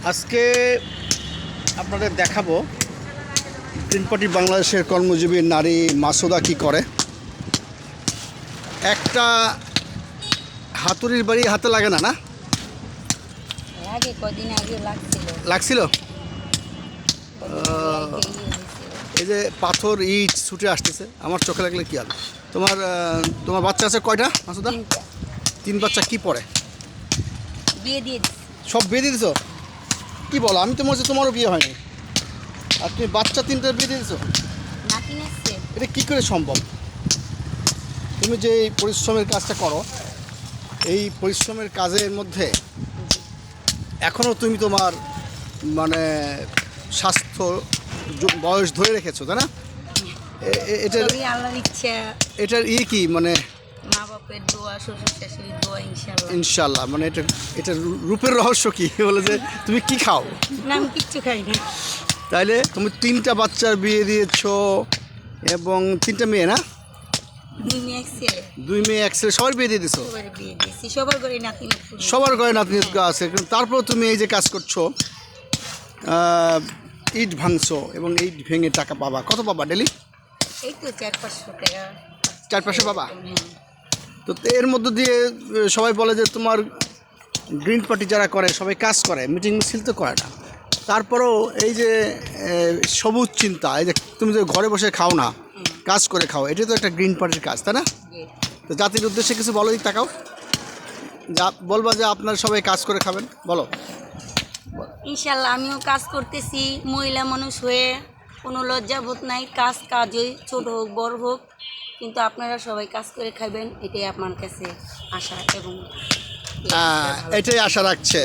আজকে আপনাদের দেখাবো গ্রিন পার্টি বাংলাদেশের কর্মজীবী নারী মাসুদা কি করে। একটা হাতুড়ির বাড়ি হাতে লাগে না, না লাগে, কদিন আগে লাগছিল? লাগছিল। এই যে পাথর ইট ছুটে আসতেছে, আমার চোখে লাগলে কি হবে? তোমার তোমার বাচ্চা আছে কয়টা মাসুদা? 3 বাচ্চা। কি পড়ে? বিয়ে দিয়ে দিছি। সব বিয়ে দিয়ে দিছো? কি বলো, আমি তো মনে হচ্ছে তোমারও বিয়ে হয়নি, আর তুমি বাচ্চা 3টার বিয়ে দিয়ে দিছো। নাতি আসছে। এটা কী করে সম্ভব? তুমি যে এই পরিশ্রমের কাজটা করো, এই পরিশ্রমের কাজের মধ্যে এখনও তুমি তোমার মানে স্বাস্থ্য বয়স ধরে রেখেছো, তাই না? এটার সবই আল্লাহর ইচ্ছা, এটার কি মানে মা বাপের দোয়া, শ্বশুর শাশুড়ির দোয়া, ইনশাআল্লাহ। ইনশাল্লাহ, মানে এটার রূপের রহস্য কি বলে যে তুমি কি খাও? না, আমি কিচ্ছু খাই না। তাইলে তুমি 3টা বাচ্চার বিয়ে দিয়েছো এবং 3টা মেয়ে, না? 2 মেয়ে, 1 ছেলে। 2 মেয়ে 1 ছেলে, সবার বিয়ে দিয়ে দিছো? সবার বিয়ে দিয়েছি, সবার ঘরে নাতি নাতনি। সবার ঘরে নাতনি আছে, কিন্তু তারপর তুমি এই যে কাজ করছো, ইট ভাঙছো এবং ইট ভেঙে টাকা পাবা। কত পাবা ডেলি? এই তো 400-500 টাকা। 400-500 পাবা? হ্যাঁ। তো এর মধ্য দিয়ে সবাই বলে যে তোমার গ্রিন পার্টি যারা করে সবাই কাজ করে, মিটিং মিছিল তো করে না, তারপরেও এই যে সবুজ চিন্তা, এই যে তুমি যে ঘরে বসে খাও না, কাজ করে খাও, এটা তো একটা গ্রিন পার্টির কাজ, তাই না? তো জাতির উদ্দেশ্যে কিছু বলো, দিক তাকাও, যা বলবা যে আপনারা সবাই কাজ করে খাবেন, বলো। ইনশাআল্লাহ আমিও কাজ করতেছি, মহিলা মানুষ হয়ে কোনো লজ্জাবোধ নাই। কাজই ছোট হোক বড় হোক, কিন্তু আপনারা সবাই কাজ করে খাবেন, এটাই আপনার কাছে আশা এবং এটাই আশা রাখছে।